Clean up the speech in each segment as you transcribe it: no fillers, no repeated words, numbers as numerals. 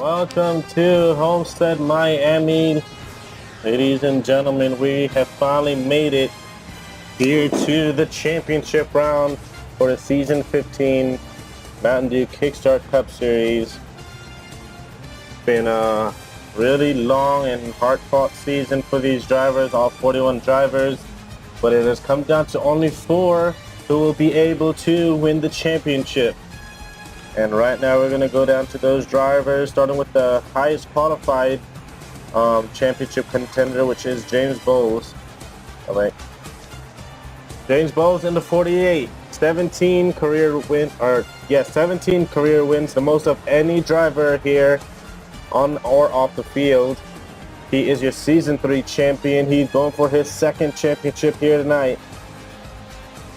Welcome to Homestead, Miami. Ladies and gentlemen, we have finally made it here to the championship round for the Season 15 Mountain Dew KickStart Cup Series. It's been a really long and hard-fought season for these drivers, all 41 drivers, but it has come down to only 4 who will be able to win the championship. And right now we're going to go down to those drivers, starting with the highest qualified championship contender, which is James Bowles. All right. James Bowles in the 48, 17 career wins, the most of any driver here on or off the field. He is your Season 3 champion. He's going for his second championship here tonight.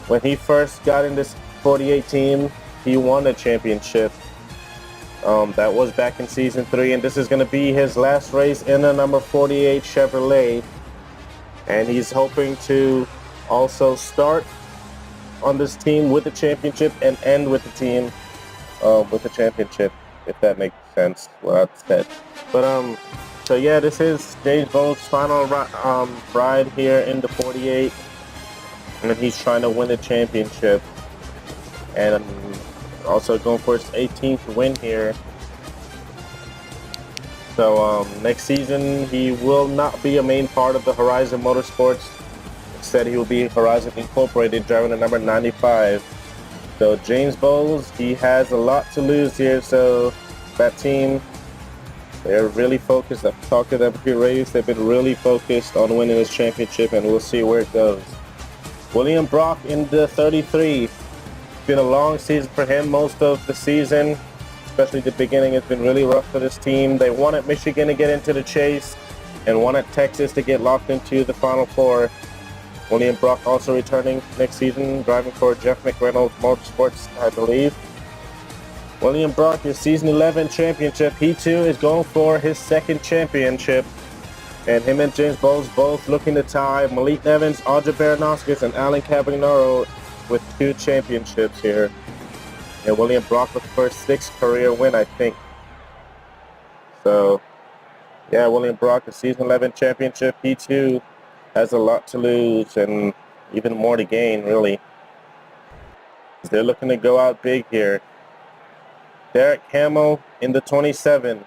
When he first got in this 48 team, he won the championship. That was back in Season 3, and this is going to be his last race in the number 48 Chevrolet. And he's hoping to also start on this team with the championship and end with the team with the championship, if that makes sense, what I've said. But so yeah, this is James Bowles' final ride here in the 48, and he's trying to win the championship. And also going for his 18th win here. So next season he will not be a main part of the Horizon Motorsports. Instead, he will be Horizon Incorporated, driving the number 95. So James Bowles, he has a lot to lose here. So that team, they're really focused. I've talked to them pre-race. They've been really focused on winning this championship, and we'll see where it goes. William Brock in the 33. Been a long season for him. Most of the season, especially the beginning, has been really rough for this team. They wanted Michigan to get into the chase and wanted Texas to get locked into the Final Four. William Brock also returning next season, driving for Jeff McReynolds Motorsports, I believe. William Brock, your Season 11 championship. He too is going for his second championship. And him and James Bowles both looking to tie Malik Evans, Audrey Baranowskis, and Alan Cabagnaro with 2 championships here. And William Brock with for his 6th career win, I think. So yeah, William Brock, the Season 11 championship. He too has a lot to lose and even more to gain, really. They're looking to go out big here. Derek Hamill in the 27.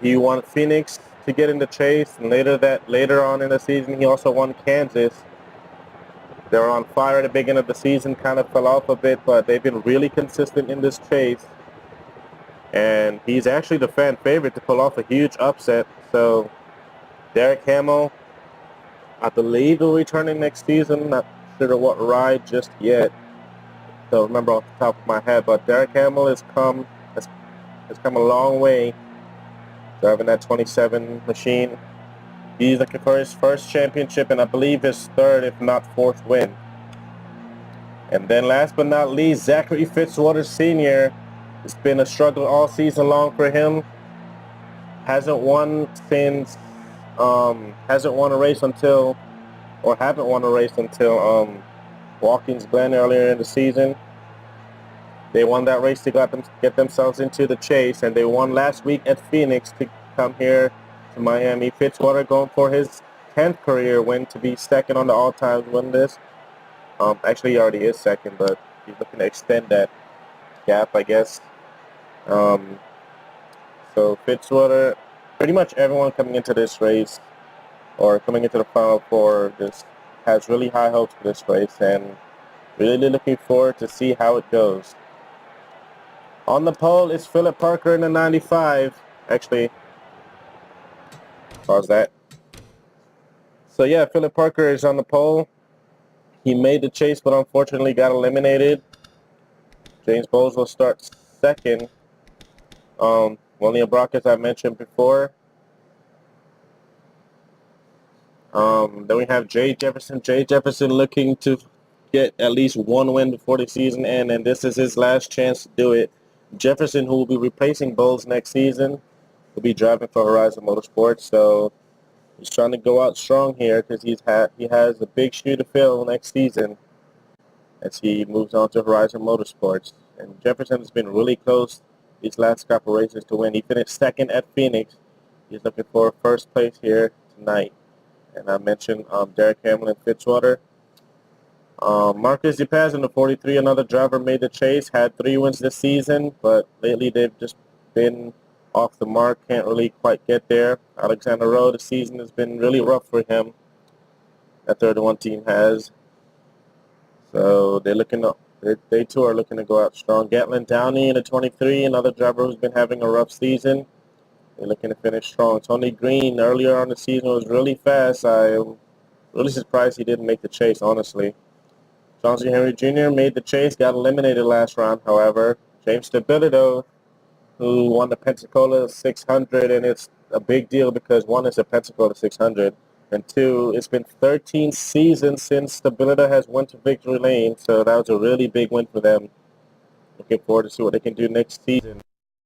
He won Phoenix to get in the chase, and later on in the season he also won Kansas. They were on fire at the beginning of the season, kind of fell off a bit, but they've been really consistent in this chase. And he's actually the fan favorite to pull off a huge upset. So Derek Hamill, I believe, will returning next season. Not sure what ride just yet. So remember off the top of my head, but Derek Hamill has come a long way driving that 27 machine. He's looking for his first championship, and I believe his 3rd, if not 4th win. And then last but not least, Zachary Fitzwater Sr. It's been a struggle all season long for him. Haven't won a race until Watkins Glen earlier in the season. They won that race to get themselves into the chase, and they won last week at Phoenix to come here to Miami. Fitzwater going for his 10th career win, to be second on the all-time win list. Actually, he already is second, but he's looking to extend that gap, I guess. So Fitzwater, pretty much everyone coming into this race or coming into the Final Four just has really high hopes for this race, and really looking forward to see how it goes. On the pole is Philip Parker in the 95. Actually, pause that. So yeah, Philip Parker is on the pole. He made the chase, but unfortunately got eliminated. James Bowles will start second. William Brock, as I mentioned before. Then we have Jay Jefferson. Jay Jefferson looking to get at least 1 win before the season ends, and this is his last chance to do it. Jefferson, who will be replacing Bowles next season, will be driving for Horizon Motorsports. So he's trying to go out strong here because he has a big shoe to fill next season as he moves on to Horizon Motorsports. And Jefferson has been really close these last couple races to win. He finished second at Phoenix. He's looking for first place here tonight. And I mentioned Derek Hamlin and Fitzwater. Marcus DePaz in the 43, another driver, made the chase. Had 3 wins this season, but lately they've just been off the mark. Can't really quite get there. Alexander Rowe, the season has been really rough for him. That 31 team has. So they're looking to, they too are looking to go out strong. Gatlin Downey in the 23, another driver who's been having a rough season. They're looking to finish strong. Tony Green earlier on the season was really fast. I'm really surprised he didn't make the chase, honestly. John C. Henry Jr. made the chase, got eliminated last round, however. James Stabilito, who won the Pensacola 600, and it's a big deal because, one, it's a Pensacola 600, and two, it's been 13 seasons since Stabilito has went to victory lane, so that was a really big win for them. Looking forward to see what they can do next season.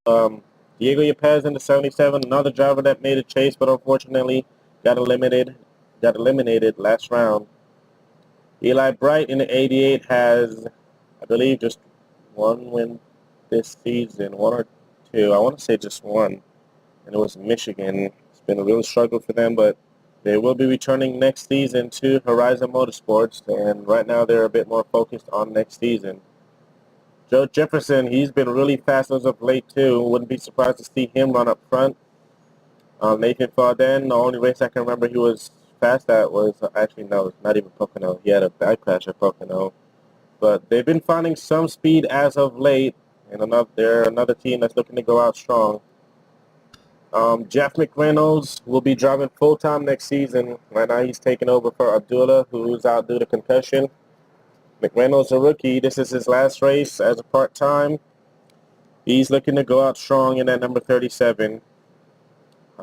Diego Yepez in the 77, another driver that made a chase, but unfortunately got eliminated last round. Eli Bright in the 88 has, I believe, just one win this season, one or two. I want to say just one, and it was Michigan. It's been a real struggle for them, but they will be returning next season to Horizon Motorsports, and right now they're a bit more focused on next season. Joe Jefferson, he's been really fast as of late, too. Wouldn't be surprised to see him run up front. Nathan Farden, the only race I can remember he was fast at was, actually, no, it's not even Pocono. He had a bad crash at Pocono. But they've been finding some speed as of late, and they're another team that's looking to go out strong. Jeff McReynolds will be driving full-time next season. Right now he's taking over for Abdullah, who's out due to concussion. McReynolds, a rookie. This is his last race as a part-time. He's looking to go out strong in that number 37.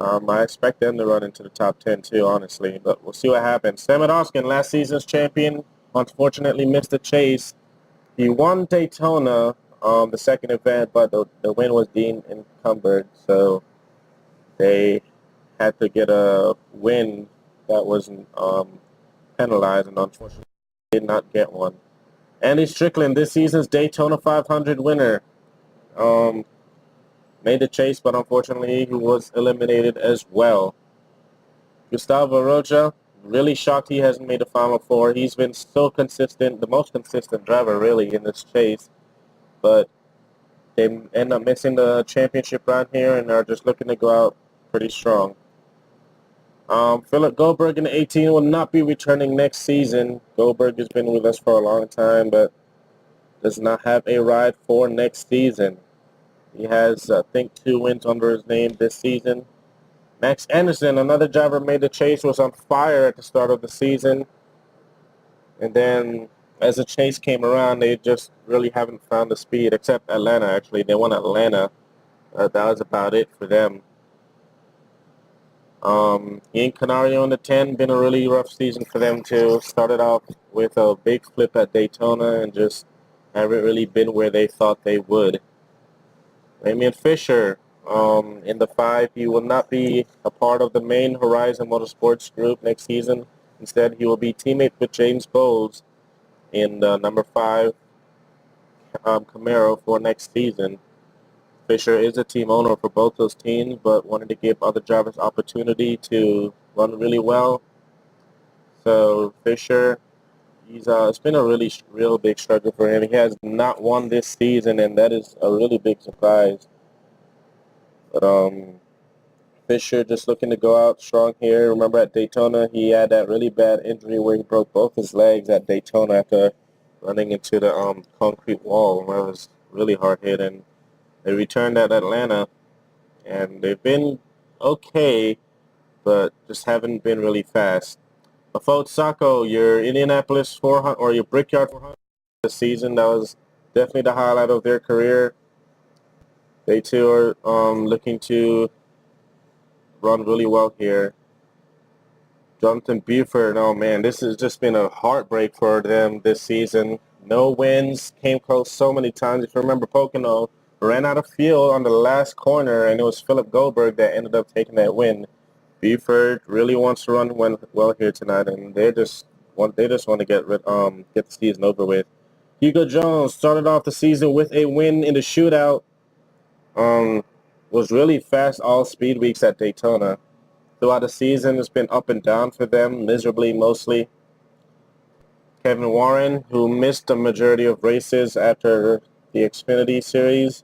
I expect them to run into the top 10 too, honestly, but we'll see what happens. Samet Oskin, last season's champion, unfortunately missed the chase. He won Daytona, the second event, but the win was deemed encumbered, so they had to get a win that wasn't penalized, and unfortunately did not get one. Andy Strickland, this season's Daytona 500 winner, made the chase, but unfortunately he was eliminated as well. Gustavo Rocha, really shocked he hasn't made the Final Four. He's been so consistent, the most consistent driver really in this chase, but they end up missing the championship round here and are just looking to go out pretty strong. Philip Goldberg in the 18 will not be returning next season. Goldberg has been with us for a long time, but does not have a ride for next season. He has, I think, 2 wins under his name this season. Max Anderson, another driver, made the chase, was on fire at the start of the season. And then as the chase came around, they just really haven't found the speed, except Atlanta, actually. They won Atlanta. That was about it for them. Ian Canario in the 10, been a really rough season for them too. Started off with a big flip at Daytona and just haven't really been where they thought they would. Damian Fisher, in the 5, he will not be a part of the main Horizon Motorsports group next season. Instead, he will be teammate with James Bowles in the number 5 Camaro for next season. Fisher is a team owner for both those teams, but wanted to give other drivers opportunity to run really well. So Fisher, it's been a real big struggle for him. He has not won this season, and that is a really big surprise. But Fisher just looking to go out strong here. Remember at Daytona, he had that really bad injury where he broke both his legs at Daytona after running into the concrete wall, where it was really hard hit. And they returned at Atlanta, and they've been okay, but just haven't been really fast. Afod Sacco, your Indianapolis 400 or your Brickyard 400 this season, that was definitely the highlight of their career. They too are looking to run really well here. Jonathan Buford, oh man, this has just been a heartbreak for them this season. No wins, came close so many times. If you remember, Pocono ran out of fuel on the last corner, and it was Philip Goldberg that ended up taking that win. Buford really wants to run well here tonight, and they just want to get the season over with. Hugo Jones started off the season with a win in the shootout. Was really fast all speed weeks at Daytona. Throughout the season, it's been up and down for them, miserably mostly. Kevin Warren, who missed the majority of races after the Xfinity Series,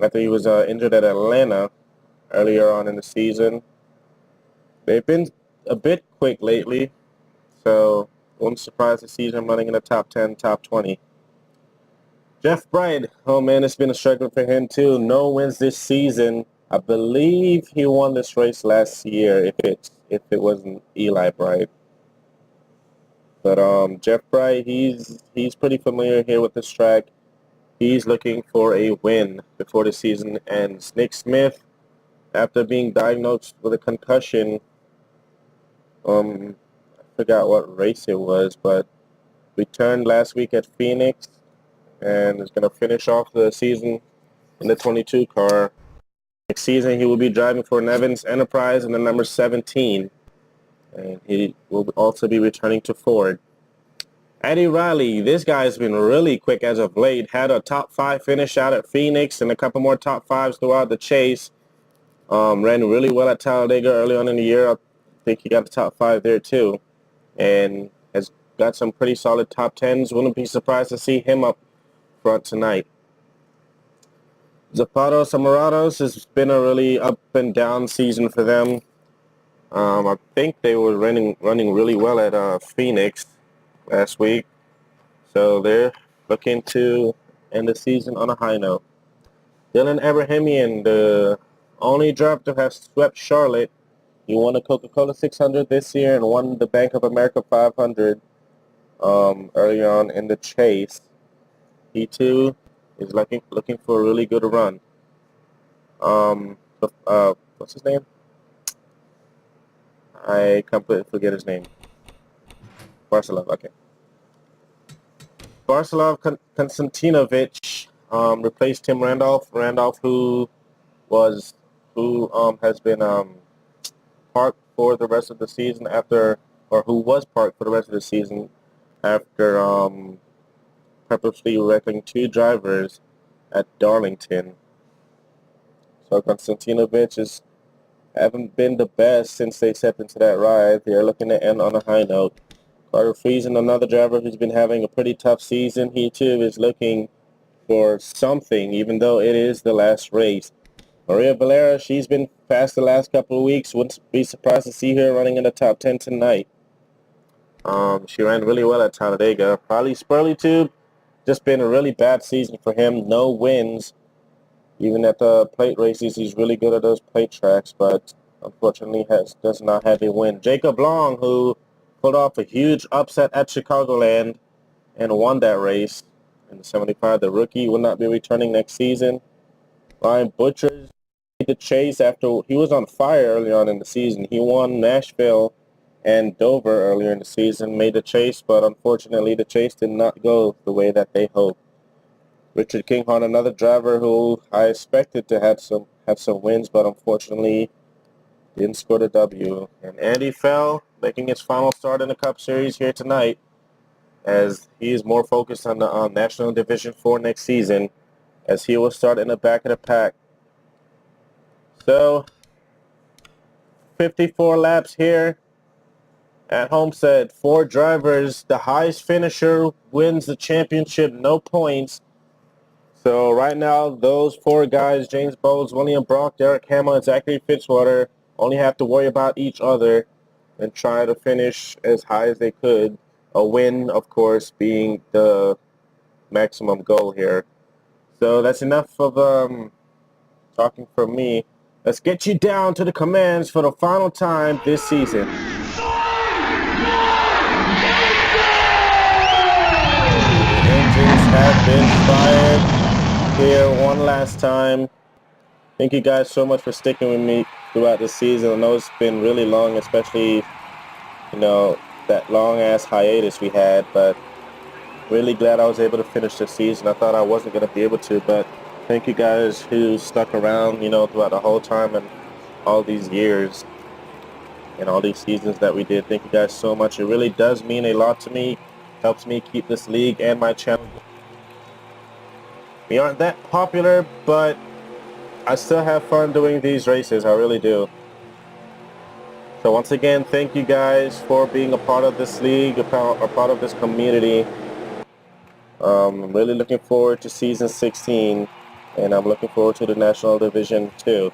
after he was injured at Atlanta earlier on in the season. They've been a bit quick lately, so I'm surprised to see him running in the top 10, top 20. Jeff Bright, oh man, it's been a struggle for him too. No wins this season. I believe he won this race last year if it wasn't Eli Bright. But Jeff Bright, he's pretty familiar here with this track. He's looking for a win before the season ends. Nick Smith, after being diagnosed with a concussion, I forgot what race it was, but returned last week at Phoenix and is going to finish off the season in the 22 car. Next season, he will be driving for Nevins Enterprise in the number 17, and he will also be returning to Ford. Eddie Riley, this guy's been really quick as of late. Had a top 5 finish out at Phoenix and a couple more top 5s throughout the chase. Ran really well at Talladega early on in the year. I think he got a top 5 there too. And has got some pretty solid top 10s. Wouldn't be surprised to see him up front tonight. Zapato Samarados has been a really up and down season for them. I think they were running really well at Phoenix last week, so they're looking to end the season on a high note. Dylan Abrahamian, the only driver to have swept Charlotte. He won the Coca-Cola 600 this year and won the Bank of America 500 early on in the chase. He too is looking for a really good run. What's his name? I completely forget his name. Barcelov, okay. Barcelov Konstantinovich replaced Tim Randolph. Randolph, who has been parked for the rest of the season who was parked for the rest of the season after purposely wrecking 2 drivers at Darlington. So Konstantinovich haven't been the best since they stepped into that ride. They are looking to end on a high note. Carter Friesen, another driver who's been having a pretty tough season. He too is looking for something, even though it is the last race. Maria Valera, she's been fast the last couple of weeks. Wouldn't be surprised to see her running in the top 10 tonight. She ran really well at Talladega. Probably Spurley too. Just been a really bad season for him. No wins. Even at the plate races, he's really good at those plate tracks, but unfortunately does not have a win. Jacob Long, who pulled off a huge upset at Chicagoland and won that race in the 75. The rookie will not be returning next season. Ryan Butcher made the chase after he was on fire early on in the season. He won Nashville and Dover earlier in the season, made the chase, but unfortunately the chase did not go the way that they hoped. Richard Kinghorn, another driver who I expected to have some wins, but unfortunately didn't score the W. And Andy Fell making his final start in the Cup Series here tonight, as he is more focused on the National Division 4 next season, as he will start in the back of the pack. So 54 laps here at Homestead. 4 drivers. The highest finisher wins the championship, no points. So right now, those 4 guys, James Bowles, William Brock, Derek Hamill, and Zachary Fitzwater, only have to worry about each other and try to finish as high as they could. A win, of course, being the maximum goal here. So that's enough of talking from me. Let's get you down to the commands for the final time this season. Engines have been fired here one last time. Thank you guys so much for sticking with me throughout the season. I know it's been really long, especially, that long-ass hiatus we had, but really glad I was able to finish the season. I thought I wasn't going to be able to, but thank you guys who stuck around, throughout the whole time and all these years and all these seasons that we did. Thank you guys so much. It really does mean a lot to me. Helps me keep this league and my channel. We aren't that popular, but I still have fun doing these races. I really do. So once again, thank you guys for being a part of this league, a part of this community. I'm really looking forward to season 16, and I'm looking forward to the National Division too.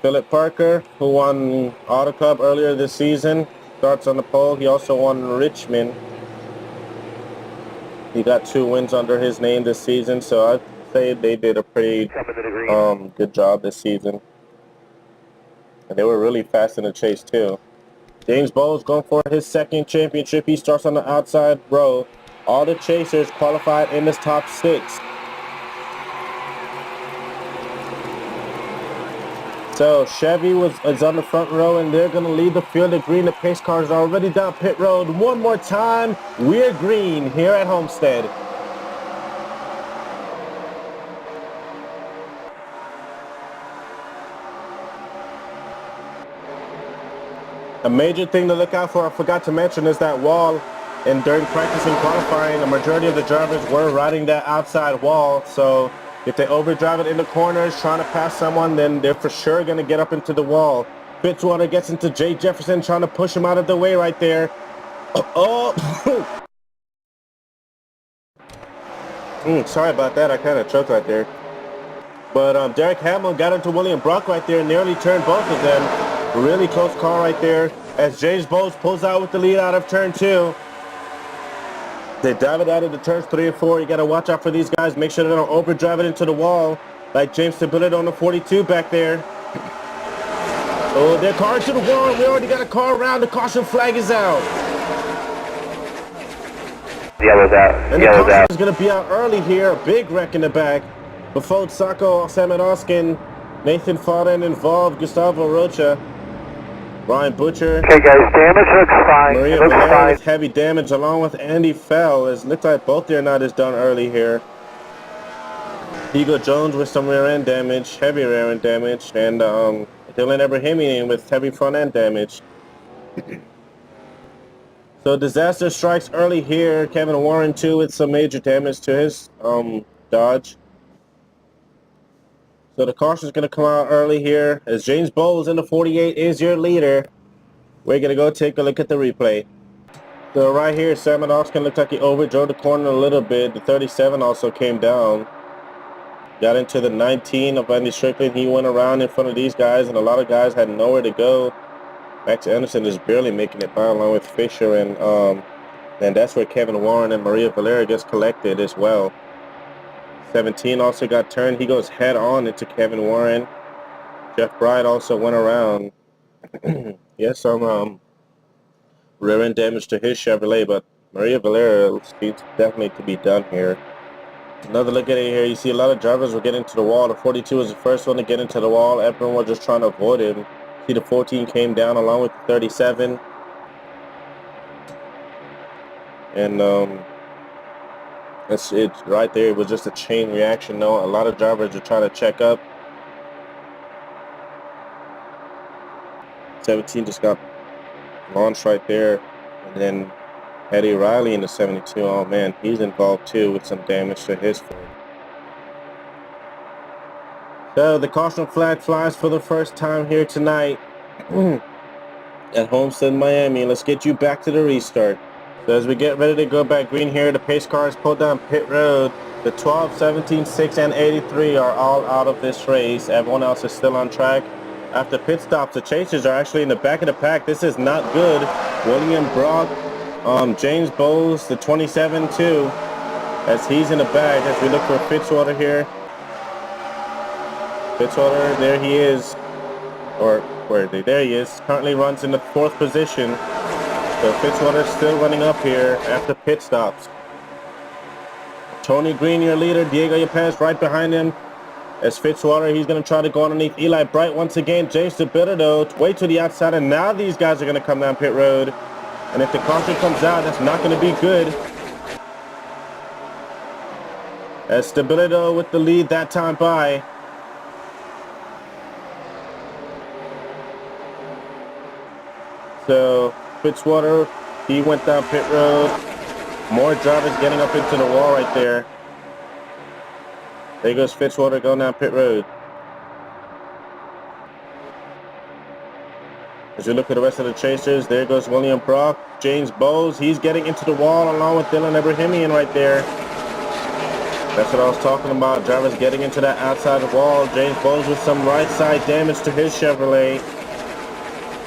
Philip Parker, who won Auto Club earlier this season, starts on the pole. He also won Richmond. He got 2 wins under his name this season, so I'd say they did a pretty good job this season. And they were really fast in the chase too. James Bowles going for his 2nd championship. He starts on the outside row. All the chasers qualified in this top 6. So Chevy is on the front row, and they're going to lead the field of green. The pace cars are already down pit road. One more time, we're green here at Homestead. A major thing to look out for, I forgot to mention, is that wall. And during practice and qualifying, the majority of the drivers were riding that outside wall. So if they overdrive it in the corners trying to pass someone, then they're for sure going to get up into the wall. Fitzwater gets into Jay Jefferson, trying to push him out of the way right there. Oh! Sorry about that. I kind of choked right there. But Derek Hamill got into William Brock right there, nearly turned both of them. Really close call right there as James Bowles pulls out with the lead out of turn 2. They dive it out of the turns 3 and 4. You got to watch out for these guys. Make sure they don't overdrive it into the wall like James Stabilit on the 42 back there. Oh, they're car to the wall. We already got a car around. The caution flag is out. Yellow's out. And the caution is going to be out early here. A big wreck in the back. Before Sacco, Samuel Oskin, Nathan Fodden involved, Gustavo Rocha, Brian Butcher. Okay, guys, damage looks fine. Maria It looks Valera fine. with heavy damage along with Andy Fell. It looks like both their night is done early here. Hugo Jones with some rear end damage, heavy rear end damage, and Dylan Ebrahimian with heavy front end damage. So disaster strikes early here. Kevin Warren too with some major damage to his Dodge. So the caution is going to come out early here as James Bowles in the 48 is your leader. We're going to go take a look at the replay. So right here, Sam Oskin looked like he overdrove the corner a little bit. The 37 also came down. Got into the 19 of Andy Strickland. He went around in front of these guys, and a lot of guys had nowhere to go. Max Anderson is barely making it by along with Fisher, and that's where Kevin Warren and Maria Valera gets collected as well. 17 also got turned. He goes head on into Kevin Warren. Jeff Bride also went around. Yes, some rear end damage to his Chevrolet, but Maria Valera seems definitely to be done here. Another look at it here. You see a lot of drivers were getting to the wall. The 42 was the first one to get into the wall. Everyone was just trying to avoid him. See, the 14 came down along with the 37. And it's right there. It was just a chain reaction. No, a lot of drivers are trying to check up. 17 just got launched right there. And then Eddie Riley in the 72. Oh man, he's involved too with some damage to his Ford. So the caution flag flies for the first time here tonight at Homestead, Miami. Let's get you back to the restart. So as we get ready to go back green here, the pace cars pull down pit road. The 12, 17, 6, and 83 are all out of this race. Everyone else is still on track. After pit stops, the chasers are actually in the back of the pack. This is not good. William Brock, James Bowles, the 27 too, as he's in the back as we look for Fitzwater here. Fitzwater, there he is. Or where are they? There he is. Currently runs in the 4th position. So Fitzwater still running up here after pit stops. Tony Green, your leader. Diego Yepes right behind him. As Fitzwater, he's going to try to go underneath Eli Bright once again. James DeBitterdo way to the outside, and now these guys are going to come down pit road. And if the caution comes out, that's not going to be good. As DeBitterdo with the lead that time by. So Fitzwater, he went down pit road. More drivers getting up into the wall right there. There goes Fitzwater going down pit road. As you look at the rest of the chasers, there goes William Brock, James Bowles. He's getting into the wall along with Dylan Ibrahimian right there. That's what I was talking about. Drivers getting into that outside wall. James Bowles with some right side damage to his Chevrolet.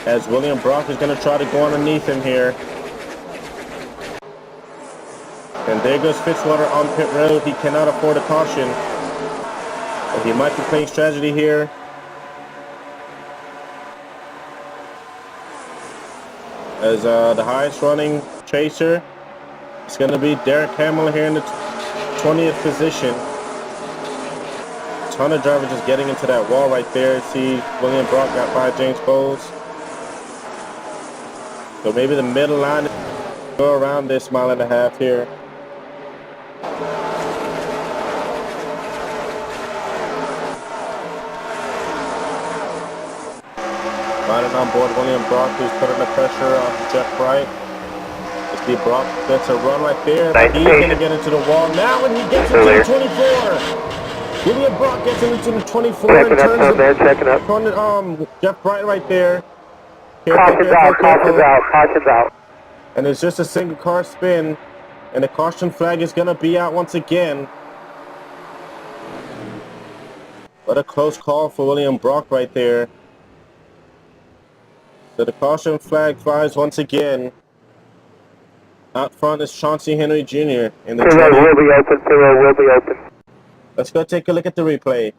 As William Brock is going to try to go underneath him here. And there goes Fitzwater on pit road. He cannot afford a caution. But he might be playing strategy here. As the highest running chaser, it's going to be Derek Hamill here in the 20th position. A ton of drivers just getting into that wall right there. See, William Brock got by James Bowles. So maybe the middle line, go around this mile and a half here. Riding on board William Brock, who's putting the pressure on Jeff Bright. You see Brock gets a run right there. He's going to get into the wall. Now when he gets into the 24. William Brock gets into the 24 and turns Jeff Bright right there. Caution's out. And it's just a single car spin. And the caution flag is going to be out once again. What a close call for William Brock right there. So the caution flag flies once again. Out front is Chauncey Henry Jr. in the 20. will be open. Let's go take a look at the replay.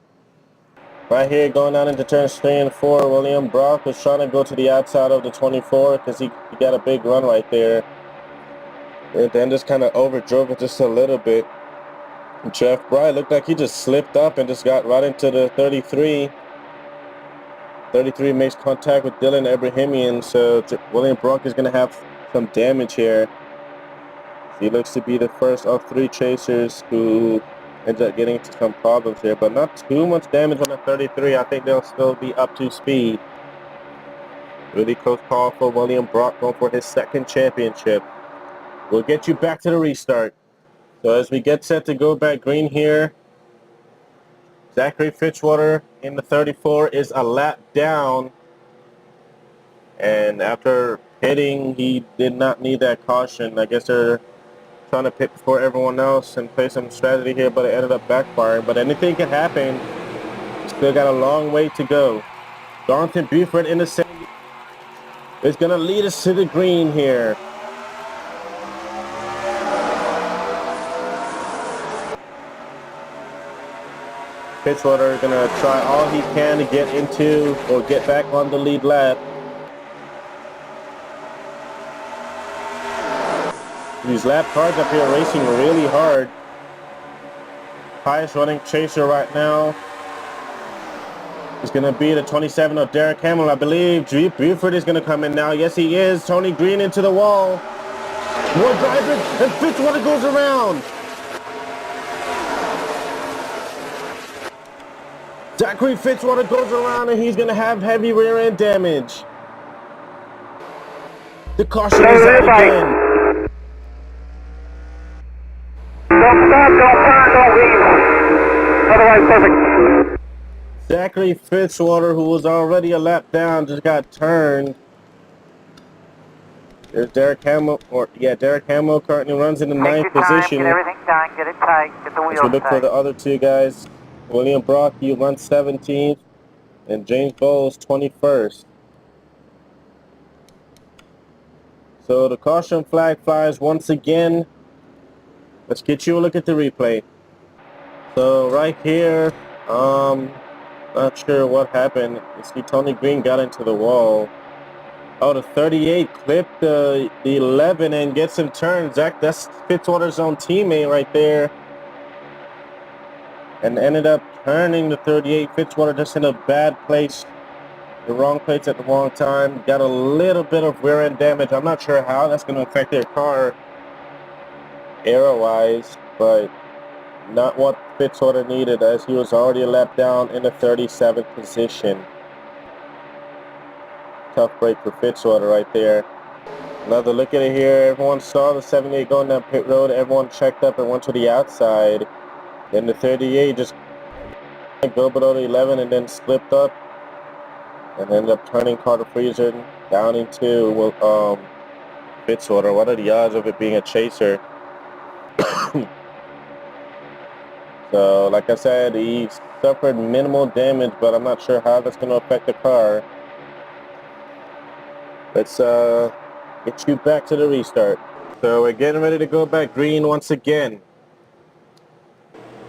Right here, going down into turns 3 and 4, William Brock was trying to go to the outside of the 24 because he got a big run right there. And then just kind of overdrove it just a little bit. Jeff Bright looked like he just slipped up and just got right into the 33. 33 makes contact with Dylan Ibrahimian, so William Brock is going to have some damage here. He looks to be the first of 3 chasers who ends up getting into some problems here, but not too much damage on the 33. I think they'll still be up to speed. Really close call for William Brock going for his 2nd championship. We'll get you back to the restart. So as we get set to go back green here, Zachary Fitzwater in the 34 is a lap down, and after pitting, he did not need that caution. I guess they're trying to pit before everyone else and play some strategy here, but it ended up backfiring. But anything can happen. Still got a long way to go. Darlington Buford in the center is going to lead us to the green here. Fitzwater going to try all he can to get into or get back on the lead lap. These lap cars up here racing really hard. Highest running chaser right now is going to be the 27 of Derek Hamill. I believe Buford is going to come in now. Yes, he is. Tony Green into the wall. More drivers, and Fitzwater goes around. Zachary Fitzwater goes around, and he's going to have heavy rear end damage. The caution is out again. Don't stop, don't turn, don't leave. Otherwise, perfect. Zachary Fitzwater, who was already a lap down, just got turned. There's Derek Hamill, Derek Hamill currently runs in the 9th position. Get everything done, get it tight, get the wheels tight. As we look for the other 2 guys, William Brock, he runs 17th, and James Bowles 21st. So the caution flag flies once again. Let's get you a look at the replay. So right here, not sure what happened. You see Tony Green got into the wall. Oh, the 38 clipped the 11 and gets him turned. Zach, that's Fitzwater's own teammate right there. And ended up turning the 38. Fitzwater just in a bad place. The wrong place at the wrong time. Got a little bit of rear end damage. I'm not sure how that's going to affect their car aero-wise, but not what Fitzwater needed, as he was already a lap down in the 37th position. Tough break for Fitzwater right there. Another look at it here. Everyone saw the 78 going down pit road. Everyone checked up and went to the outside. Then the 38 just go below the 11 and then slipped up and ended up turning Carter Freezer down into Fitzwater. What are the odds of it being a chaser? So, like I said, he suffered minimal damage, but I'm not sure how that's going to affect the car. Let's get you back to the restart. So we're getting ready to go back green once again.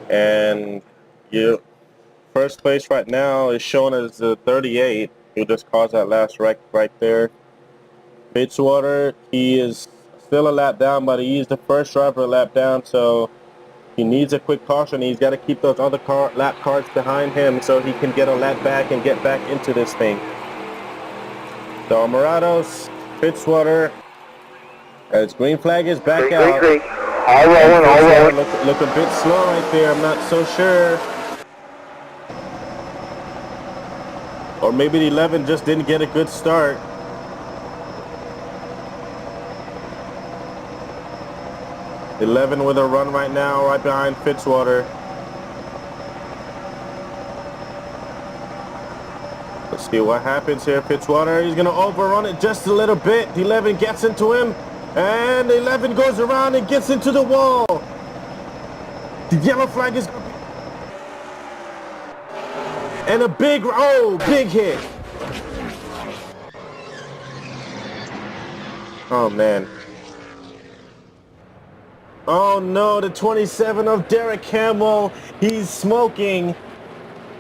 And you first place right now is shown as the 38, who just caused that last wreck right there. Fitzwater, he is still a lap down, but he's the first driver a lap down, so he needs a quick caution. He's got to keep those other lap cars behind him so he can get a lap back and get back into this thing. So Morados, Fitzwater, as green flag is back out. Green. All rolling, all rolling. Look a bit slow right there. I'm not so sure. Or maybe the 11 just didn't get a good start. The 11 with a run right now, right behind Fitzwater. Let's see what happens here. Fitzwater, he's going to overrun it just a little bit. The 11 gets into him. And the 11 goes around and gets into the wall. The yellow flag is... And a big hit. Oh, man. Oh, no, the 27 of Derek Hamill. He's smoking.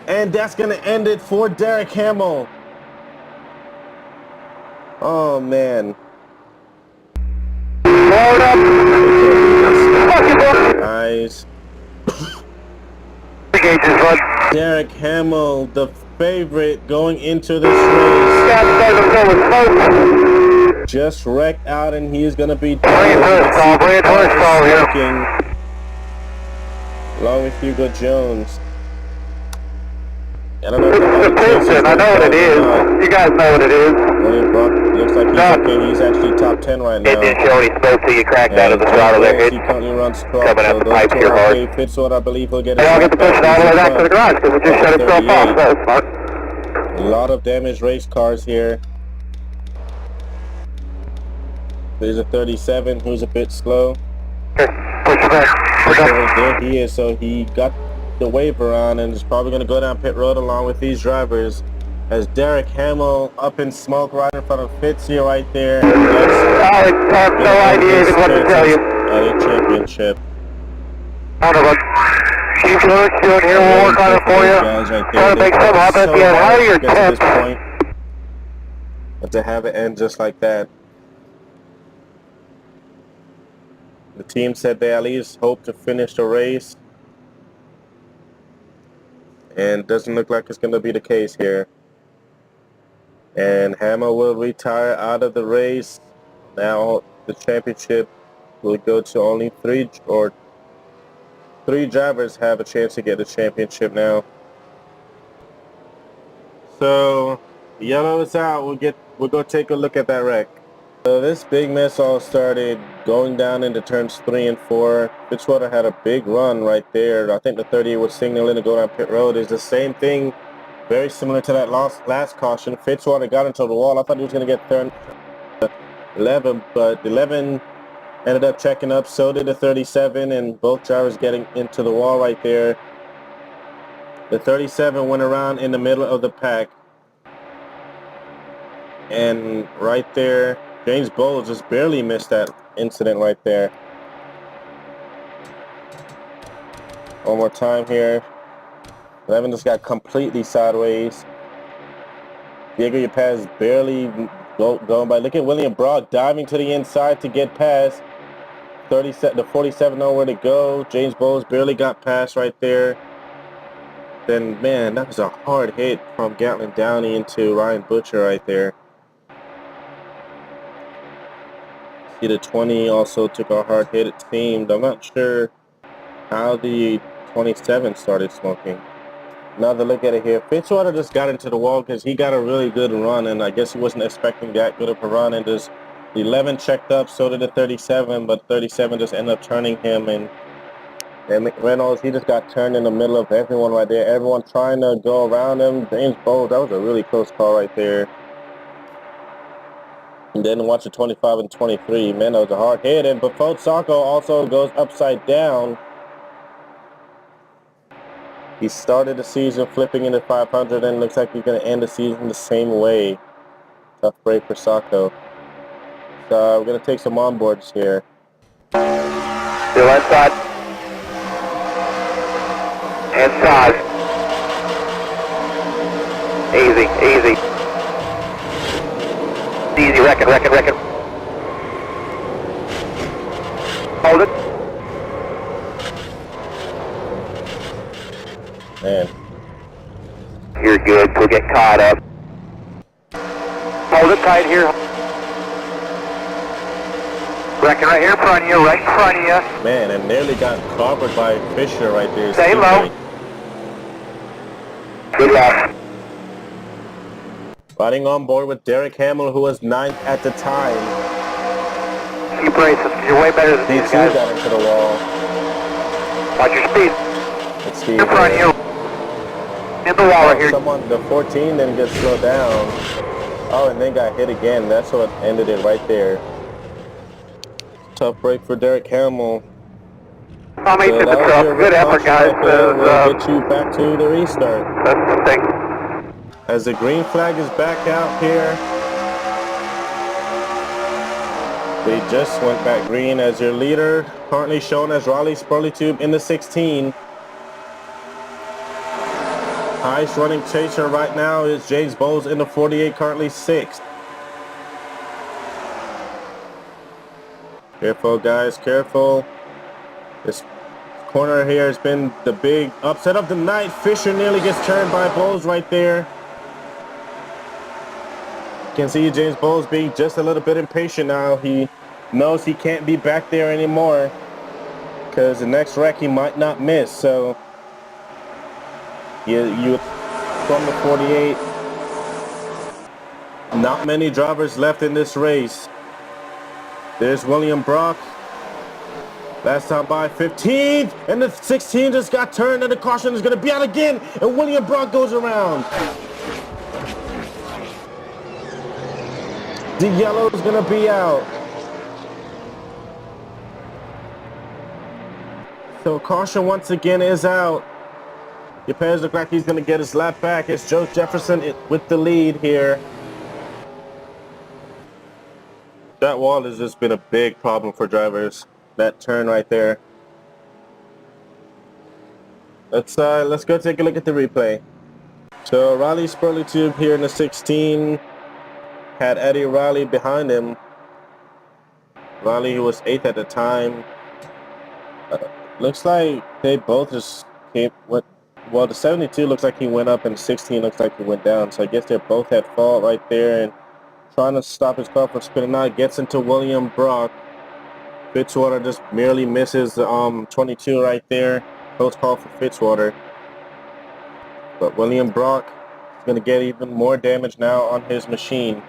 And that's going to end it for Derek Hamill. Oh, man. Nice. Derek Hamill, the favorite going into this race, just wrecked out, and he is going to be smoking along with Hugo Jones. I don't know if I know what it is. You guys know what it is. Looks like he's okay. He's actually top 10 right now. It didn't show any smoke till you cracked out of the throttle there. He currently runs 12. Coming up the pipe here hard. Fitzwater, I believe he'll get it. I'll get the push all the way back to the garage because it just shut itself off. That was smart. A lot of damaged race cars here. There's a 37 who's a bit slow. Push it back. There he is, so he got the wave around and is probably going to go down pit road along with these drivers, as Derek Hamill up in smoke right in front of Fitz here right there. I have no idea even what to tell you. The championship. I don't know. Keep doing here, we'll work on it for you. Try to make some up at the end. How are your temps? But to have it end just like that. The team said they at least hope to finish the race. And doesn't look like it's going to be the case here. And Hamill will retire out of the race. Now the championship will go to only three drivers have a chance to get the championship now. So yellow is out. We'll go take a look at that wreck. So this big mess all started going down into turns 3 and 4. Fitzwater had a big run right there. I think the 38 was signaling to go down pit road. It's the same thing, very similar to that last caution. Fitzwater got into the wall. I thought he was going to get 11, but the 11 ended up checking up. So did the 37, and both drivers getting into the wall right there. The 37 went around in the middle of the pack. And right there, James Bowles just barely missed that incident right there. One more time here. 11 just got completely sideways. Diego Yepes barely going by. Look at William Brock diving to the inside to get past. The 47 nowhere to go. James Bowles barely got past right there. Then, man, that was a hard hit from Gatlin Downey into Ryan Butcher right there. See, the 20 also took a hard hit, it seemed. I'm not sure how the 27 started smoking. Another look at it here. Fitzwater just got into the wall because he got a really good run, and I guess he wasn't expecting that good of a run. And just the 11 checked up, so did the 37, but 37 just ended up turning him, and And Reynolds, he just got turned in the middle of everyone right there. Everyone trying to go around him. James Bowles, that was a really close call right there. And then watch the 25 and 23. Man, that was a hard hit. And Ford Sacco also goes upside down. He started the season flipping into 500 and looks like he's going to end the season the same way. Tough break for Sacco. So we're going to take some onboards here. Still inside. Inside. Easy, easy. Easy, reckon. Hold it. Man. You're good, we'll get caught up. Hold it tight here. Reckon right here in front of you, right in front of you. Man, and nearly got clobbered by Fisher right there. Stay low. Good luck. Riding on board with Derek Hamill, who was 9th at the time. Keep racing, you're way better than these guys. got into the wall. Watch your speed. Let's see. In front of you. In the wall right here. Someone, the 14 then gets slowed down. Oh, and then got hit again. That's what ended it right there. Tough break for Derek Hamill. I'll meet you the truck. Good effort, guys. We'll get you back to the restart. That's the thing. As the green flag is back out here. They just went back green as your leader, currently shown as Raleigh Spurleytube in the 16. Highest running chaser right now is James Bowles in the 48, currently 6th. Careful, guys, careful. This corner here has been the big upset of the night. Fisher nearly gets turned by Bowles right there. You can see James Bowles being just a little bit impatient now. He knows he can't be back there anymore because the next wreck he might not miss. So you from the 48. Not many drivers left in this race. There's William Brock. Last time by 15, and the 16 just got turned, and the caution is going to be out again, and William Brock goes around. The yellow is going to be out. So caution once again is out. Yepes looks like he's going to get his lap back. It's Joe Jefferson with the lead here. That wall has just been a big problem for drivers. That turn right there. Let's go take a look at the replay. So Raleigh Spurleytube here in the 16 had Eddie Riley behind him. Riley, who was 8th at the time. Looks like they both just came. Well, the 72 looks like he went up, and 16 looks like he went down. So I guess they both had fault right there, and trying to stop his car from spinning out. Gets into William Brock. Fitzwater just merely misses the 22 right there. Close call for Fitzwater. But William Brock is going to get even more damage now on his machine.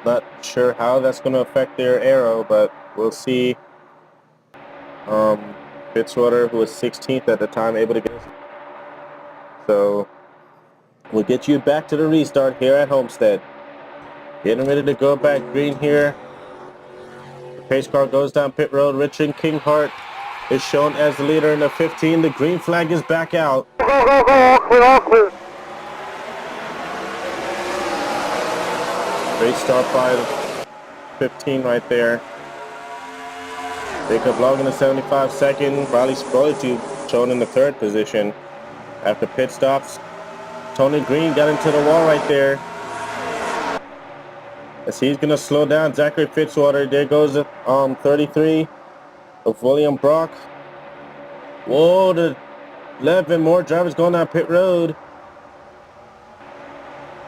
Not sure how that's going to affect their aero, but we'll see. Fitzwater, who was 16th at the time, able to get it. So we'll get you back to the restart here at Homestead. Getting ready to go back green here. The pace car goes down pit road. Richard Kinghart is shown as the leader in the 15. The green flag is back out. Go, clear. Great start by the 15 right there. Jacob Long in the 75-second. Riley Spurleytube shown in the 3rd position. After pit stops, Tony Green got into the wall right there. As he's going to slow down Zachary Fitzwater. There goes 33 of William Brock. Whoa, the 11 more drivers going down pit road.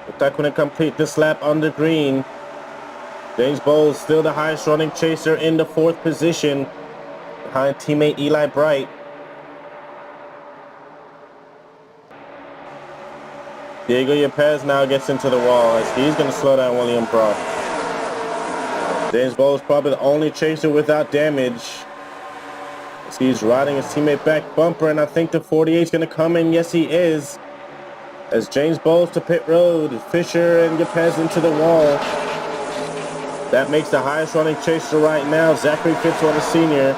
Looks like when they complete this lap on the green. James Bowles still the highest running chaser in the 4th position behind teammate Eli Bright. Diego Yepes now gets into the wall as he's going to slow down William Brock. James Bowles probably the only chaser without damage. He's riding his teammate back bumper, and I think the 48 is going to come in. Yes, he is. As James Bowles to pit road, Fisher and Yepes into the wall. That makes the highest running chaser right now, Zachary Fitzwater Sr.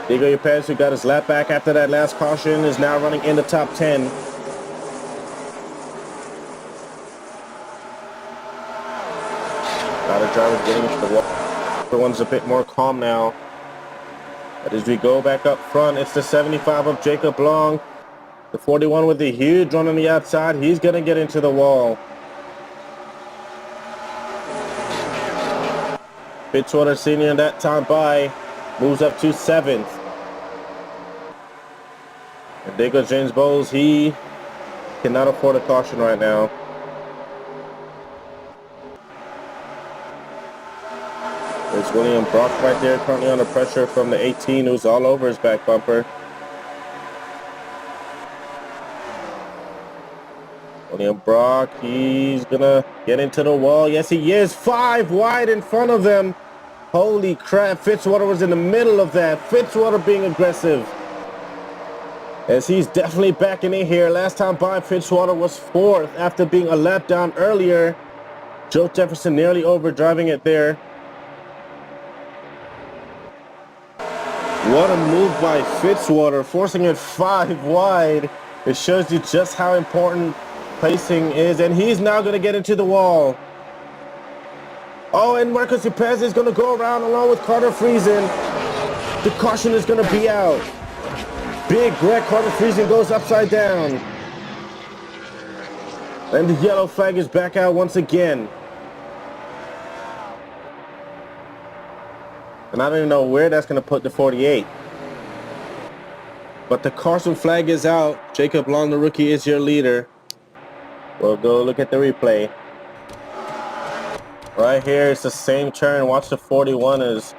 Diego Yepes, who got his lap back after that last caution, is now running in the top 10. A lot of drivers getting into the wall. Everyone's a bit more calm now. But as we go back up front, it's the 75 of Jacob Long. The 41 with the huge run on the outside. He's going to get into the wall. Fitzwater Sr. in that time by moves up to 7th. And there goes James Bowles. He cannot afford a caution right now. There's William Brock right there, currently under pressure from the 18, who's all over his back bumper. William Brock, he's gonna get into the wall. Yes, he is. 5 wide in front of them. Holy crap, Fitzwater was in the middle of that. Fitzwater being aggressive. As he's definitely backing in here. Last time by, Fitzwater was 4th after being a lap down earlier. Joe Jefferson nearly overdriving it there. What a move by Fitzwater, forcing it 5 wide. It shows you just how important placing is, and he's now going to get into the wall. Oh, and Marcus Yepes is going to go around along with Carter Friesen. The caution is going to be out. Big wreck, Carter Friesen goes upside down. And the yellow flag is back out once again. And I don't even know where that's going to put the 48. But the caution flag is out. Jacob Long, the rookie, is your leader. We'll go look at the replay. Right here, it's the same turn. Watch the 41 as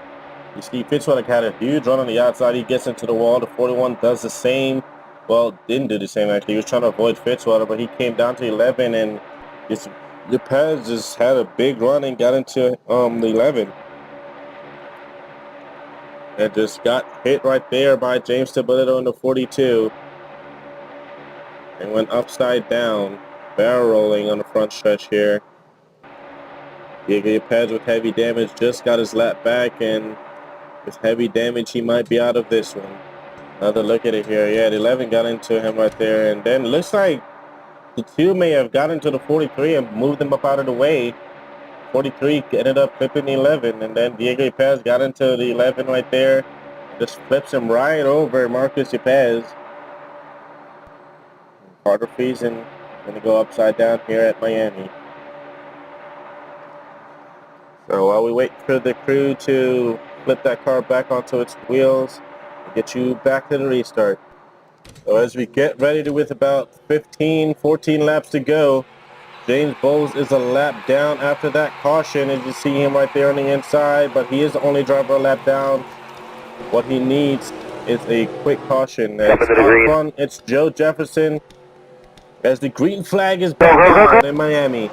you see Fitzwater had a huge run on the outside. He gets into the wall. The 41 does the same. Well, didn't do the same actually. He was trying to avoid Fitzwater, but he came down to 11, and Yepes just had a big run and got into the 11. And just got hit right there by James Tabletto in the 42. And went upside down, barrel rolling on the front stretch here. Diego Yepes with heavy damage just got his lap back, and with heavy damage he might be out of this one. Another look at it here. Yeah, the 11 got into him right there, and then looks like the 2 may have got into the 43 and moved him up out of the way. 43 ended up flipping the 11, and then Diego Yepes got into the 11 right there. Just flips him right over Marcus Yepes. Carter Friesen going to go upside down here at Miami. So while we wait for the crew to flip that car back onto its wheels, we'll get you back to the restart. So as we get ready with about 14 laps to go, James Bowles is a lap down after that caution, as you see him right there on the inside, but he is the only driver a lap down. What he needs is a quick caution. As up front, it's Joe Jefferson, as the green flag is back on in Miami.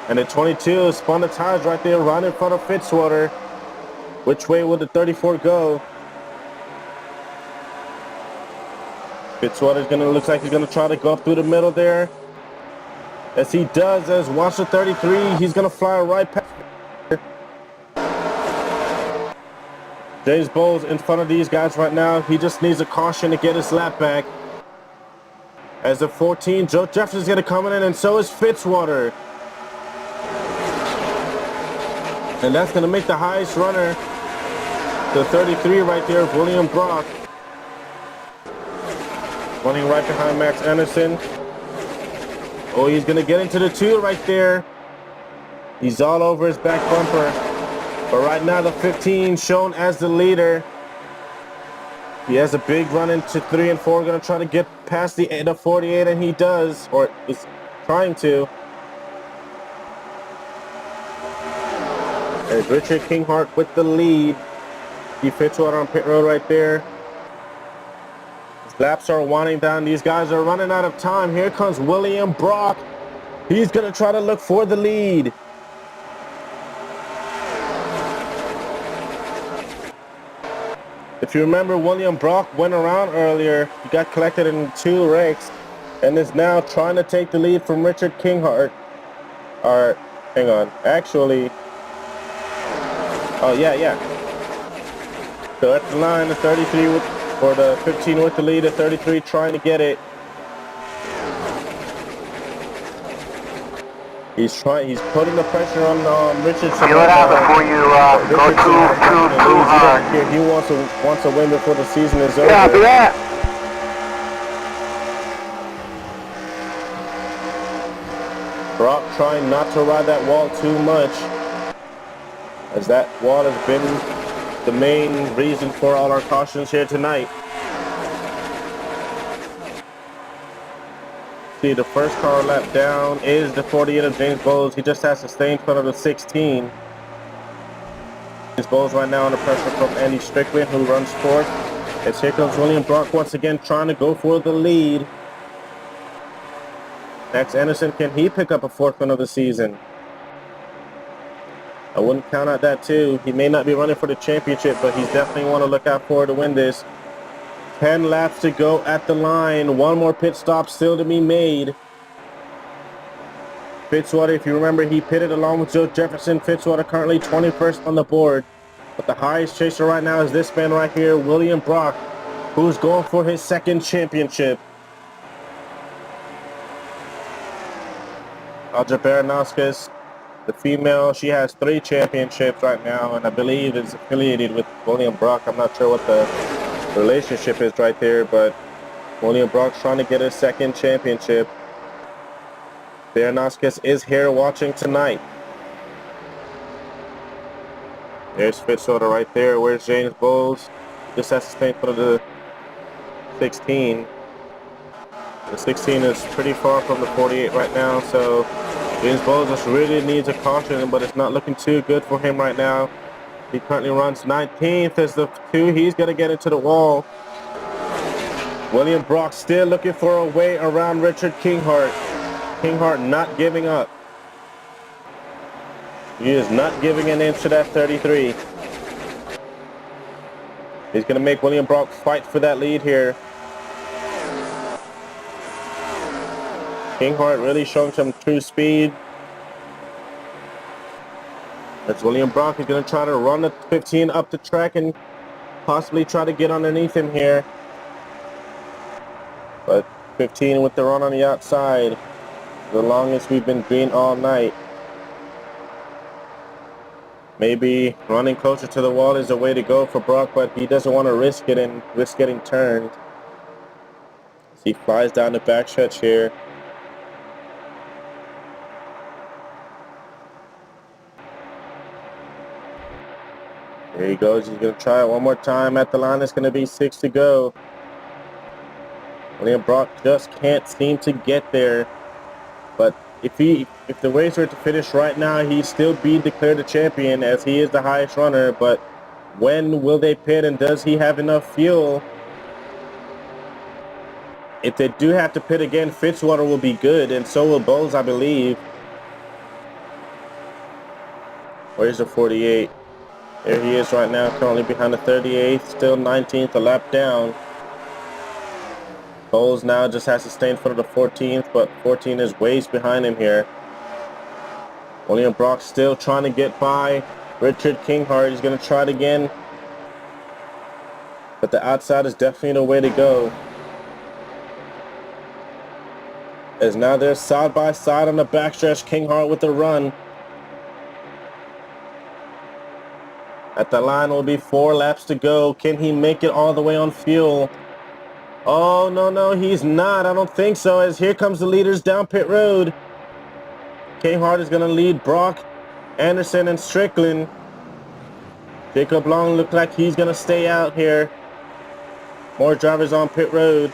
And the 22 spun the tires right there, right in front of Fitzwater. Which way will the 34 go? Fitzwater's gonna, looks like he's gonna try to go up through the middle there. As he does, as watch the 33, he's gonna fly right past. James Bowles in front of these guys right now. He just needs a caution to get his lap back. As the 14, Joe Jefferson's gonna come in, and so is Fitzwater. And that's gonna make the highest runner, the 33 right there, William Brock. Running right behind Max Anderson. Oh, he's gonna get into the 2 right there. He's all over his back bumper. But right now the 15 shown as the leader. He has a big run into 3 and 4. Gonna try to get past the 48, and he does, or is trying to. There's Richard Kinghart with the lead. He Fitzwater on pit road right there. Laps are winding down. These guys are running out of time. Here comes William Brock. He's going to try to look for the lead. If you remember, William Brock went around earlier. He got collected in 2 wrecks and is now trying to take the lead from Richard Kinghart. Or, hang on, actually, oh yeah. So at the line, the 33 with, or the 15 with the lead, the 33 trying to get it. He's putting the pressure on Richardson. Feel it out before you go too hard. He wants a win before the season is over. Yeah, do that. Brock trying not to ride that wall too much, as that wall has been the main reason for all our cautions here tonight. See, the first car lap down is the 48 of James Bowles. He just has to stay in front of the 16. James Bowles right now under pressure from Andy Strickland, who runs fourth. As here comes William Brock once again trying to go for the lead. Max Anderson, can he pick up a 4th win of the season? I wouldn't count out that too. He may not be running for the championship, but he's definitely want to look out for to win this. 10 laps to go at the line. 1 more pit stop still to be made. Fitzwater, if you remember, he pitted along with Joe Jefferson. Fitzwater currently 21st on the board. But the highest chaser right now is this man right here, William Brock, who's going for his 2nd championship. Audra Baranowskis, the female, she has 3 championships right now, and I believe is affiliated with William Brock. I'm not sure what the relationship is right there, but William Brock's trying to get his 2nd championship. Baranowskis is here watching tonight. There's Fitzwater right there. Where's James Bowles? Just has to stay for the 16. The 16 is pretty far from the 48 right now, so James Bowles just really needs a caution, but it's not looking too good for him right now. He currently runs 19th as the 2. He's going to get into the wall. William Brock still looking for a way around Richard Kinghart. Kinghart not giving up. He is not giving an inch to that 33. He's going to make William Brock fight for that lead here. Kinghart really showing some true speed. As William Brock is going to try to run the 15 up the track and possibly try to get underneath him here. But 15 with the run on the outside. The longest we've been green all night. Maybe running closer to the wall is the way to go for Brock, but he doesn't want to risk it and risk getting turned. As he flies down the backstretch here. There he goes. He's going to try it one more time at the line. It's going to be 6 to go. William Brock just can't seem to get there. But if the race were to finish right now, he'd still be declared the champion as he is the highest runner. But when will they pit, and does he have enough fuel? If they do have to pit again, Fitzwater will be good, and so will Bowles, I believe. Where's the 48? There he is right now, currently behind the 38th, still 19th, a lap down. Bowles now just has to stay in front of the 14th, but 14 is ways behind him here. William Brock still trying to get by Richard Kinghart. He's going to try it again. But the outside is definitely the way to go. As now they're side by side on the backstretch, Kinghart with the run. At the line will be 4 laps to go. Can he make it all the way on fuel? Oh, no, he's not. I don't think so, as here comes the leaders down pit road. Kinghart is going to lead Brock, Anderson, and Strickland. Jacob Long looks like he's going to stay out here. More drivers on pit road.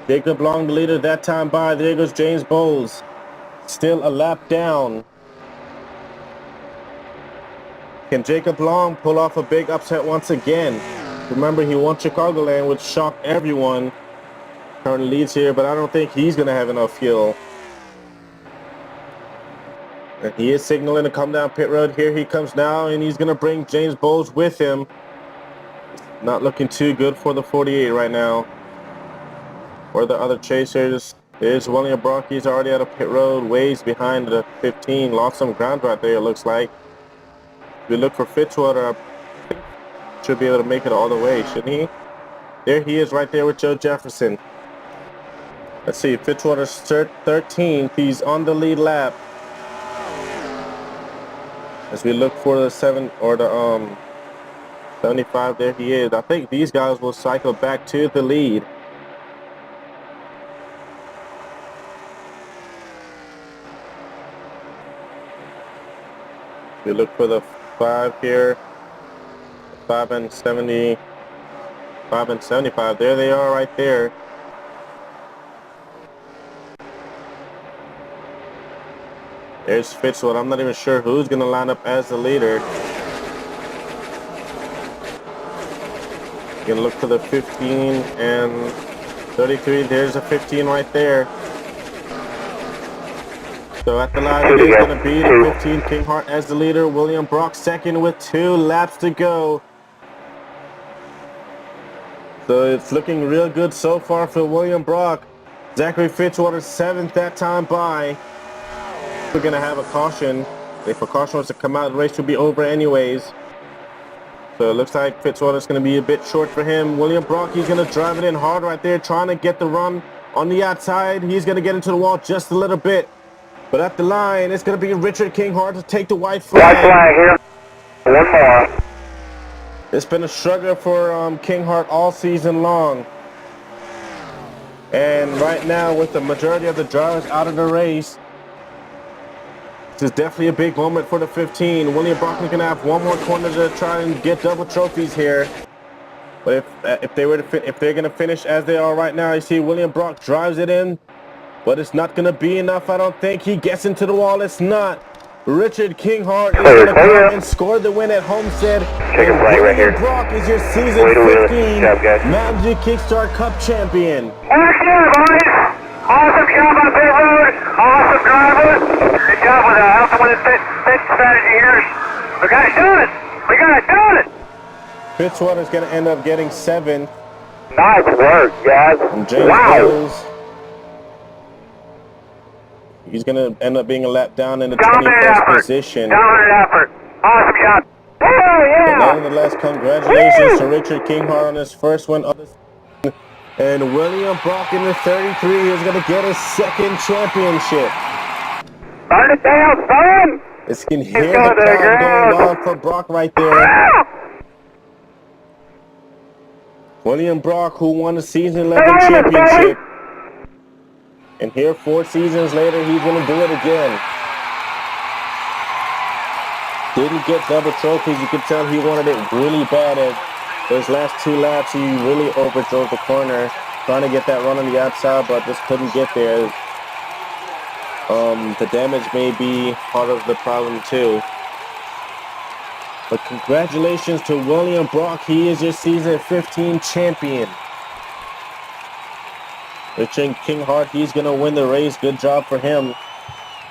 Jacob Long, the leader that time by. There goes James Bowles. Still a lap down. Can Jacob Long pull off a big upset once again? Remember, he won Chicagoland, which shocked everyone. Currently leads here, but I don't think he's going to have enough fuel. And he is signaling to come down pit road. Here he comes now, and he's going to bring James Bowles with him. Not looking too good for the 48 right now. Or the other chasers. There's William Brock. He's already out of pit road, ways behind the 15. Lost some ground right there, it looks like. We look for Fitzwater. Should be able to make it all the way, shouldn't he? There he is right there with Joe Jefferson. Let's see, Fitzwater's 13th. He's on the lead lap. As we look for the 75, there he is. I think these guys will cycle back to the lead. We look for the 5 here. 5 and 70. 5 and 75. There they are right there. There's Fitzwater. I'm not even sure who's going to line up as the leader. You're going to look for the 15 and 33. There's a 15 right there. So at the line, it is going to be the 15, King Hart as the leader. William Brock second with 2 laps to go. So it's looking real good so far for William Brock. Zachary Fitzwater 7th that time by. We're going to have a caution. If a caution was to come out, the race will be over anyways. So it looks like Fitzwater's going to be a bit short for him. William Brock, he's going to drive it in hard right there, trying to get the run on the outside. He's going to get into the wall just a little bit. But at the line, it's going to be Richard King Hart to take the white flag. White flag here. One more. It's been a struggle for King Hart all season long. And right now, with the majority of the drivers out of the race, this is definitely a big moment for the 15. William Brock is going to have one more corner to try and get double trophies here. But if they're going to finish as they are right now, you see William Brock drives it in, but it's not going to be enough. I don't think he gets into the wall. It's not. Richard King Hart is going to come and score the win at Homestead. Chicken flag right here. Brock is your season 15 Mountain Dew KickStart Cup champion. Thank you, boys. Awesome job on pit road. Awesome drivers. Good job with helping with the pit strategy here. We got to do it. We got to do it. Fitzwater's going to end up getting 7th. Nice work, guys. And James Bowles, he's going to end up being a lap down in the 21st position. Dominant effort. Awesome job. Oh, But nonetheless, congratulations to Richard King Hart on his first win of the season. And William Brock in the 33 is going to get his 2nd championship. Burn it down, son. As you can hear the crowd going wild for Brock right there. William Brock, who won the season 11 championship. And here 4 seasons later, he's going to do it again. Didn't get double trophies. You could tell he wanted it really bad. At those last 2 laps, he really overdrove the corner, trying to get that run on the outside, but just couldn't get there. The damage may be part of the problem too. But congratulations to William Brock. He is your season 15 champion. Richard King Hart, he's going to win the race. Good job for him.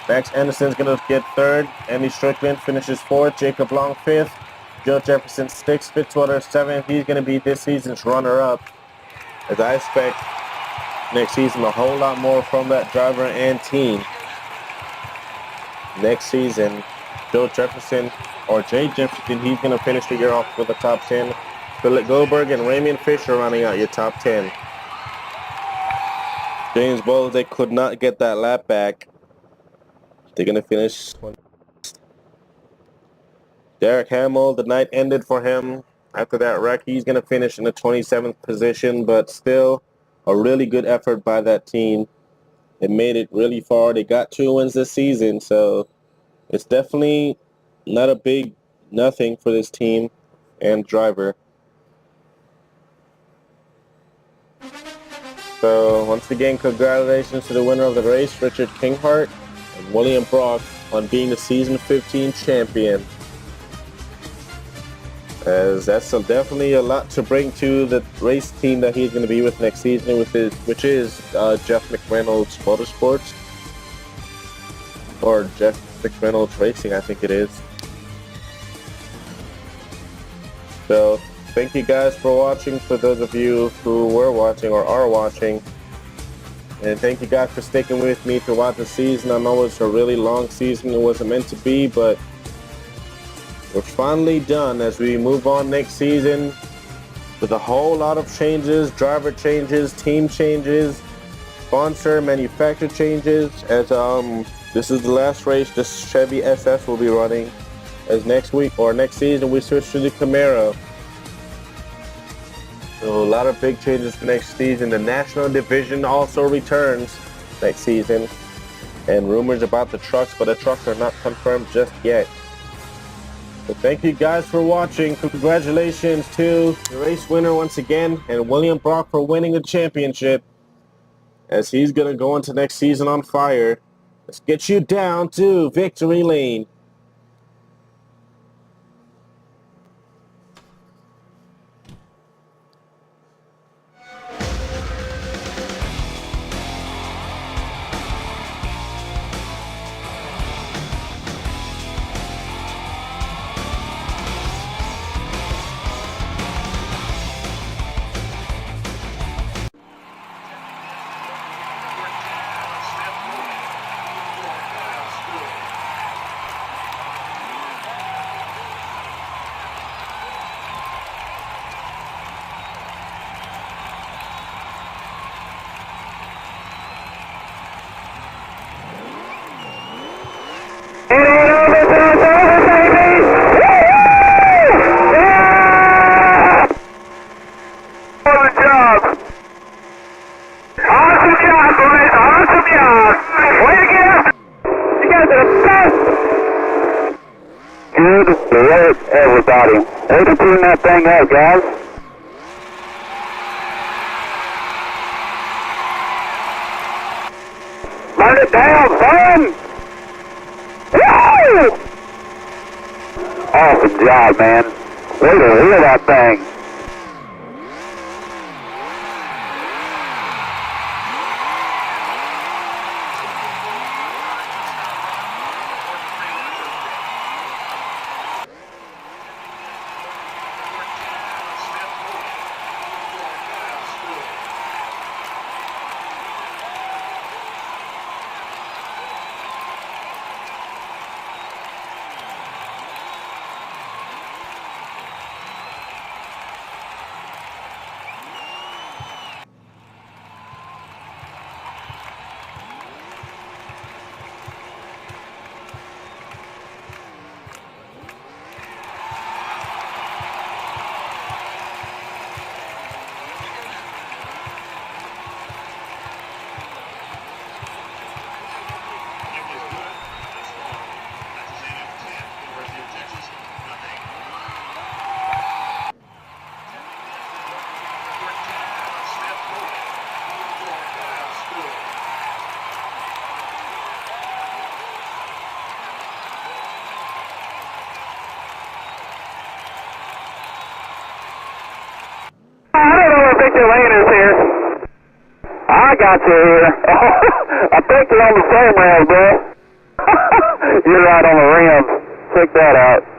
Max Anderson's going to get 3rd. Andy Strickland finishes 4th. Jacob Long 5th. Joe Jefferson 6th. Fitzwater 7th. He's going to be this season's runner-up. As I expect next season a whole lot more from that driver and team. Next season, Joe Jefferson or Jay Jefferson, he's going to finish the year off with the top 10. Philip Goldberg and Raymond Fisher rounding out your top 10. James Bowles, they could not get that lap back. They're going to finish 20. Derek Hamill, the night ended for him. After that wreck, he's going to finish in the 27th position, but still a really good effort by that team. They made it really far. They got 2 wins this season, so it's definitely not a big nothing for this team and driver. So once again, congratulations to the winner of the race, Richard King Hart, and William Brock on being the season 15 champion. As that's definitely a lot to bring to the race team that he's going to be with next season, which is Jeff McReynolds Motorsports, or Jeff McReynolds Racing, I think it is. So thank you guys for watching, for those of you who were watching or are watching. And thank you guys for sticking with me throughout the season. I know it's a really long season. It wasn't meant to be, but we're finally done as we move on next season with a whole lot of changes, driver changes, team changes, sponsor, manufacturer changes. As this is the last race this Chevy SS will be running, as next week or next season we switch to the Camaro. So a lot of big changes for next season. The National Division also returns next season, and rumors about the trucks, but the trucks are not confirmed just yet. So thank you guys for watching. Congratulations to the race winner once again, and William Brock for winning the championship, as he's gonna go into next season on fire. Let's get you down to victory lane. Good work, everybody. Way to tune that thing up, guys. Burn it down, son! Woo! Awesome job, man. Way to wheel that thing. Victor Lane is here. I got you here. I think you're on the same rails, bro. You're right on the rims. Check that out.